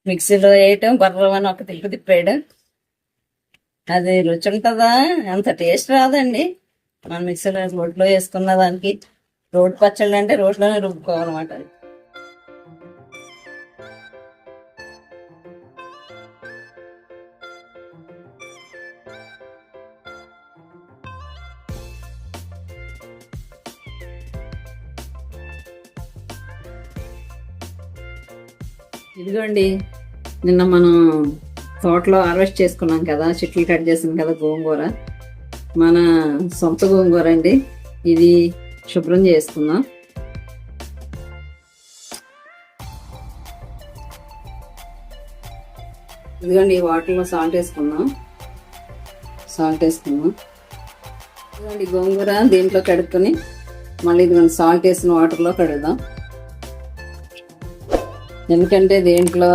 మిక్సీలో వేయటం బర్రమని ఒక తిప్పేయడం, అది రుచి ఉంటుందా? అంత టేస్ట్ రాదండి. మనం మిక్సీలో రోట్లో వేసుకున్న దానికి. రోటి పచ్చళ్ళు అంటే రోట్లోనే రుబ్బుకోవాలన్నమాట. ఇదిగోండి, నిన్న మనం తోటలో హార్వెస్ట్ చేసుకున్నాం కదా, చెట్లు కట్ చేసాం కదా, గోంగూర. మన సొంత గోంగూర అండి. ఇది శుభ్రం చేసుకుందాం. ఇదిగోండి, ఈ వాటర్లో సాల్ట్ వేసుకుందాం. ఇదిగోండి గోంగూర దీంట్లో కడుక్కొని మళ్ళీ ఇదిగోండి సాల్ట్ వేసిన వాటర్లో కడుగుదాం. ఎందుకంటే దీంట్లో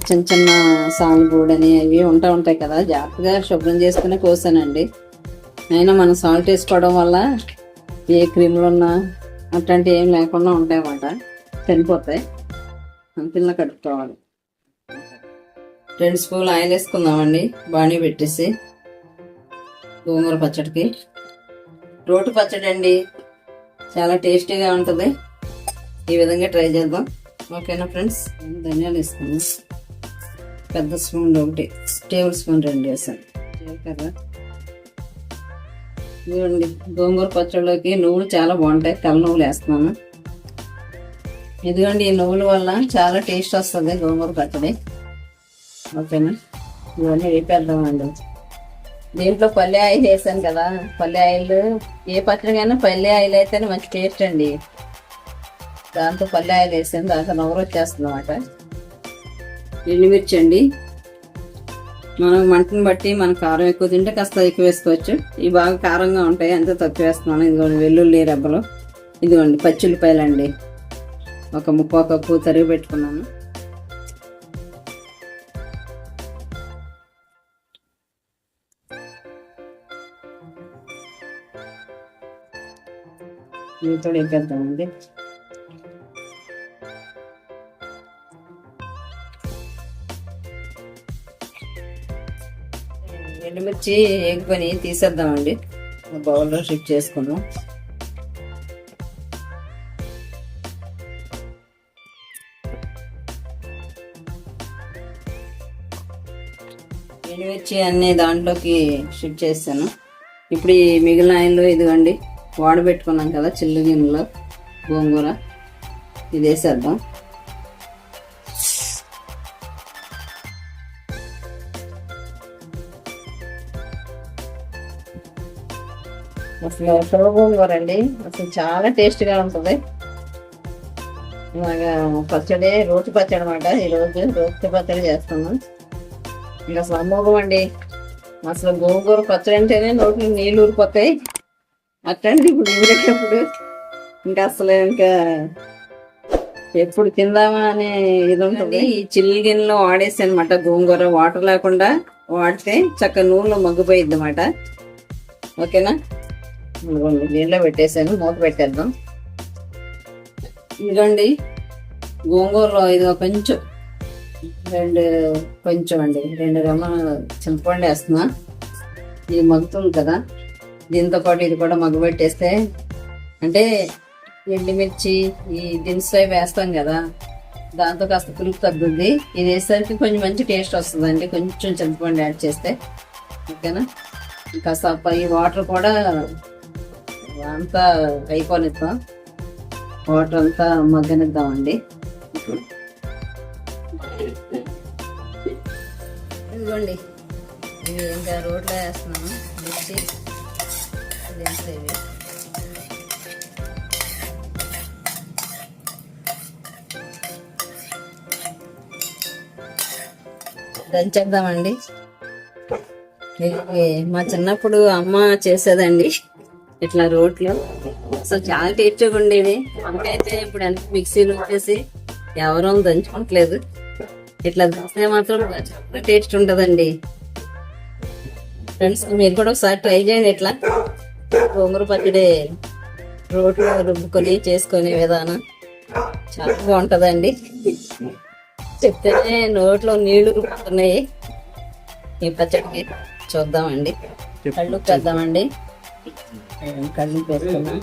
చిన్న చిన్న సాలుగూడని అవి ఉంటాయి కదా, జాగ్రత్తగా శుభ్రం చేసుకుని కోసానండి. అయినా మనం సాల్ట్ వేసుకోవడం వల్ల ఏ క్రిములు ఉన్నా అట్లాంటివి ఏం లేకుండా ఉంటాయన్నమాట, చనిపోతాయి. అంతిల్లా కడుక్కోవాలి. 2 స్పూన్లు ఆయిల్ వేసుకుందామండి, బాణీ పెట్టేసి. గోంగూర పచ్చడికి రోటి పచ్చడి అండి, చాలా టేస్టీగా ఉంటుంది. ఈ విధంగా ట్రై చేద్దాం. ఓకేనా ఫ్రెండ్స్? ధనియాలు వేసుకున్నాం, పెద్ద స్పూన్ 1 టేబుల్ స్పూన్ 2 వేసాను. జీలకర్ర. ఇదిగోండి, గోంగూర పచ్చడిలోకి నువ్వులు చాలా బాగుంటాయి, తెల్ల నువ్వులు వేస్తున్నాను. ఇదిగోండి, ఈ నువ్వుల వల్ల చాలా టేస్ట్ వస్తుంది గోంగూర పచ్చడి. ఓకేనా? ఇవన్నీ వేపేద్దామండి. దీంట్లో పల్లె ఆయిల్ వేసాను కదా, పల్లె ఆయిల్ ఏ పచ్చడికైనా పల్లె ఆయిల్ అయితేనే మంచి టేస్ట్ అండి. దాంతో పల్లె ఆయిల్ వేసాను, దాంట్లో నవ్వురు వచ్చేస్తుంది అన్నమాట. ఎండుమిర్చి అండి, మనం మంటను బట్టి మన కారం ఎక్కువ తింటే కాస్త ఎక్కువ వేసుకోవచ్చు. ఇవి బాగా కారంగా ఉంటాయి, అంతే తక్కువ వేస్తున్నాను. ఇదిగోండి వెల్లుల్లి రెబ్బలు, ఇదిగోండి పచ్చిల్లిపాయలు అండి, ఒక 3/4 కప్పు తరిగి పెట్టుకున్నాను. వీటితో వేపేద్దామండి. ఎండుమిర్చి ఎగ్గుని తీసేద్దామండి, బౌల్లో షిఫ్ట్ చేసుకుందాం. ఎండుమిర్చి అన్ని దాంట్లోకి షిఫ్ట్ చేస్తాను. ఇప్పుడు ఈ మిగిలిన ఆయిల్ ఇదిగోండి వాడబెట్టుకున్నాం కదా చిల్లు గిన్నెలో గోంగూర, ఇది వేసేద్దాం. అసలు షుగ గోంగూర అండి, అసలు చాలా టేస్ట్గా ఉంటుంది. ఇలాగా పచ్చడి రోటి పచ్చడి అనమాట. ఈరోజు రోటి పచ్చడి చేస్తున్నాం. ఇంకా అసలు అమోఘం అండి. అసలు గోంగూర పచ్చడి అంటేనే నోట్లో నీళ్ళు ఊరిపోతాయి. అట్లాంటి ఇప్పుడు ఊరేటప్పుడు ఇంకా అసలు ఇంకా ఎప్పుడు తిందామా అనే ఇది ఉంటుంది. ఈ చిల్లి గిన్నెలో వాడేసి అనమాట గోంగూర, వాటర్ లేకుండా వాడితే చక్కగా నూనెలో మగ్గిపోయిద్ది అన్నమాట. ఓకేనా? నీళ్ళలో పెట్టేసాను, మూత పెట్టేద్దాం. ఇదిగోండి గోంగూరలో ఇది కొంచెం 2 రెమ్మలు చింతపండు వేస్తున్నా. ఇది మగ్గుతుంది కదా, దీంతో పాటు ఇది కూడా మగ్గబెట్టేస్తే, అంటే ఎండుమిర్చి ఈ దినుసు వేస్తాం కదా, దాంతో కాస్త పులుపు తగ్గుద్ది. ఇది వేసేసరికి కొంచెం మంచి టేస్ట్ వస్తుందండి, కొంచెం చింతపండు యాడ్ చేస్తే. ఓకేనా? కాస్త ఈ వాటర్ కూడా అంతా అయిపోనిద్దాం, వాటర్ అంతా మగ్గనిద్దామండి. ఇదిగోండి, ఇవి ఇంకా రోట్లో వేస్తున్నాను మిర్చి. దంచేద్దామండి. మా చిన్నప్పుడు అమ్మ చేసేదండి ఇట్లా రోట్లో, అసలు చాలా టేస్ట్గా ఉండేది. మనకైతే ఇప్పుడు ఎంత మిక్సీలో వచ్చేసి ఎవరో దంచుకోవట్లేదు. ఇట్లా దంచితే మాత్రం చాలా టేస్ట్ ఉంటుందండి. ఫ్రెండ్స్, మీరు కూడా ఒకసారి ట్రై చేయండి. ఇట్లా గోంగూర పచ్చడి రోట్లో రుబ్బుకొని చేసుకునే విధానం చాలా బాగుంటుందండి. చెప్తేనే నోట్లో నీళ్లు రుపుతున్నాయి. ఈ పచ్చడికి చూద్దామండి. కళ్ళు వేద్దామండి. కళ్ళు వేసుకున్నాం.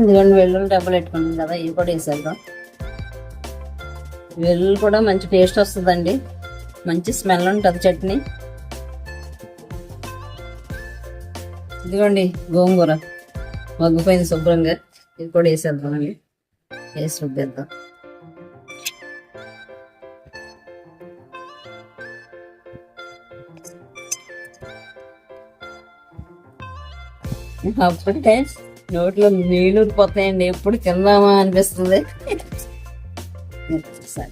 ఇదిగోండి వెల్లుల్లి డబ్బులు పెట్టుకున్నాం కదా, ఇవి కూడా వేసేద్దాం. వెల్లుల్లి కూడా మంచి టేస్ట్ వస్తుందండి, మంచి స్మెల్ ఉంటుంది చట్నీ. ఇదిగోండి గోంగూర మగ్గిపోయింది శుభ్రంగా, ఇది కూడా వేసేద్దామండి. వేసి రుబ్బేద్దాం. అప్పుడే నోట్లో నీళ్ళు ఊరిపోతాయండి, ఎప్పుడు తిందామా అనిపిస్తుంది. సరే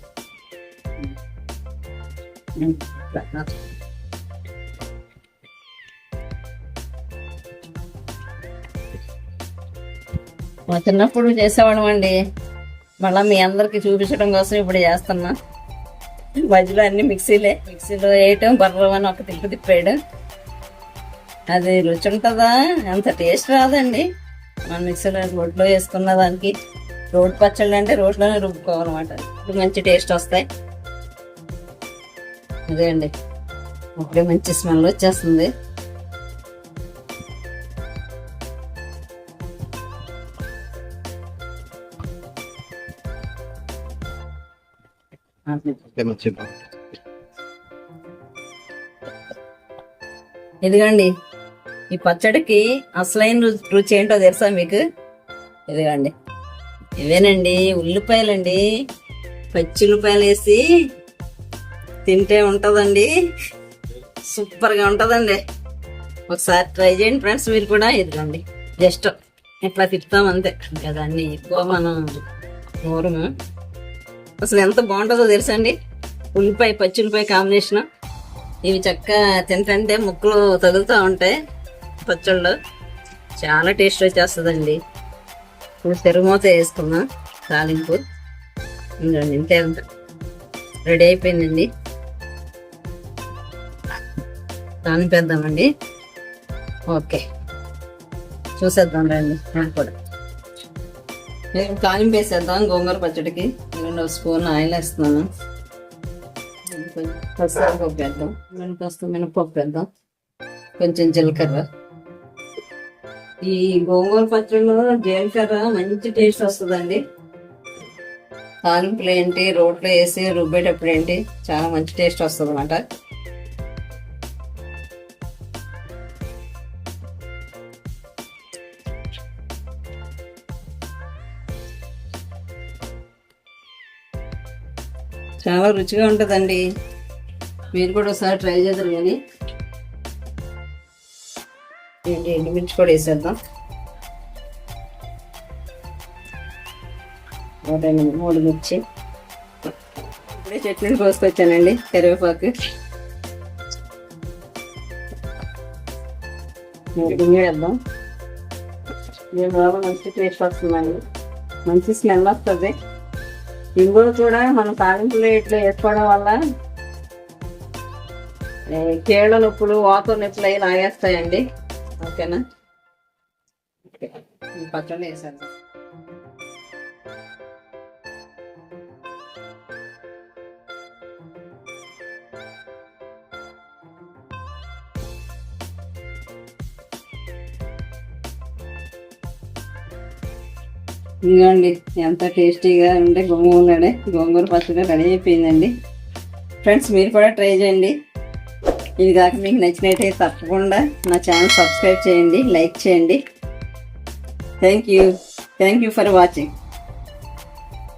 మా చిన్నప్పుడు చేసేవాళ్ళం అండి, మళ్ళీ మీ అందరికి చూపించడం కోసం ఇప్పుడు చేస్తున్నా. మధ్యలో అన్ని మిక్సీలో వేయటం, బర్రమని ఒక తిప్పు తిప్పాడు. అది రుచి ఉంటుందా, అంత టేస్ట్ రాదండి. మన మిక్సీలో రోట్లో వేసుకున్న దానికి. రోడ్ పచ్చళ్ళు అంటే రోట్లోనే రుబ్బుకోవాలన్నమాట, ఇప్పుడు మంచి టేస్ట్ వస్తాయి. అదే అండి, అప్పుడే మంచి స్మెల్ వచ్చేస్తుంది. ఇదిగండి ఈ పచ్చడికి అసలైన రుచి ఏంటో తెలుసా మీకు? ఇదిగండి ఇవేనండి, ఉల్లిపాయలండి. పచ్చి ఉల్లిపాయలు వేసి తింటే ఉంటుందండి, సూపర్గా ఉంటుందండి. ఒకసారి ట్రై చేయండి ఫ్రెండ్స్ మీరు కూడా. ఇదిగండి జస్ట్ ఇట్లా తిప్పుతాం అంతే కదా, అన్ని ఎక్కువ మనం ఊరము. అసలు ఎంత బాగుంటుందో తెలుసండి, ఉల్లిపాయ పచ్చి ఉల్లిపాయ కాంబినేషన్. ఇవి చక్కగా తింటే ముక్కలు తగులుతూ ఉంటాయి పచ్చళ్ళు, చాలా టేస్ట్ వచ్చేస్తుందండి. ఇప్పుడు తెరుమూత వేసుకున్నా తాలింపు. ఇంతే రెడీ అయిపోయిందండి. తాలింపేద్దామండి. ఓకే చూసేద్దాం రండి. కూడా తాలింపు వేసేద్దాం గోంగూర పచ్చడికి. 2 స్పూన్ ఆయిల్ వేస్తున్నాను. పప్పు వేద్దాం, మినపప్పు వేద్దాం, కొంచెం జీలకర్ర. ఈ గోంగూర పచ్చడిలో జీలకర్ర మంచి టేస్ట్ వస్తుందండి. తాలింపులు ఏంటి, రోట్లో వేసి రుబ్బేటప్పుడు ఏంటి, చాలా మంచి టేస్ట్ వస్తుంది అన్నమాట. చాలా రుచిగా ఉంటుందండి, మీరు కూడా ఒకసారి ట్రై చేద్దరు. కానీ ఏంటి ఎండుమిర్చి కూడా వేసేద్దాం. 3 మిర్చి. ఇప్పుడే చట్నీలు కోసుకొచ్చానండి, కరివేపాకు, వేద్దాం. దీనివల్ల మంచి టేస్ట్ వస్తుందండి, మంచి స్మెల్ వస్తుంది. ఇంగువ కూడా మనం తాలింపులు ఇట్లా వేసుకోవడం వల్ల కీళ్ళ నొప్పులు, వాత నొప్పులు అవి లాగేస్తాయండి. ఓకేనా? పచ్చడి వేసాను. ఇదిగోండి ఎంత టేస్టీగా ఉండే గోంగూర పచ్చడి రెడీ అయిపోయిందండి. ఫ్రెండ్స్ మీరు కూడా ట్రై చేయండి. ఇది కాక మీకు నచ్చినట్టయితే తప్పకుండా నా ఛానల్ సబ్స్క్రైబ్ చేయండి, లైక్ చేయండి. Thank you for watching.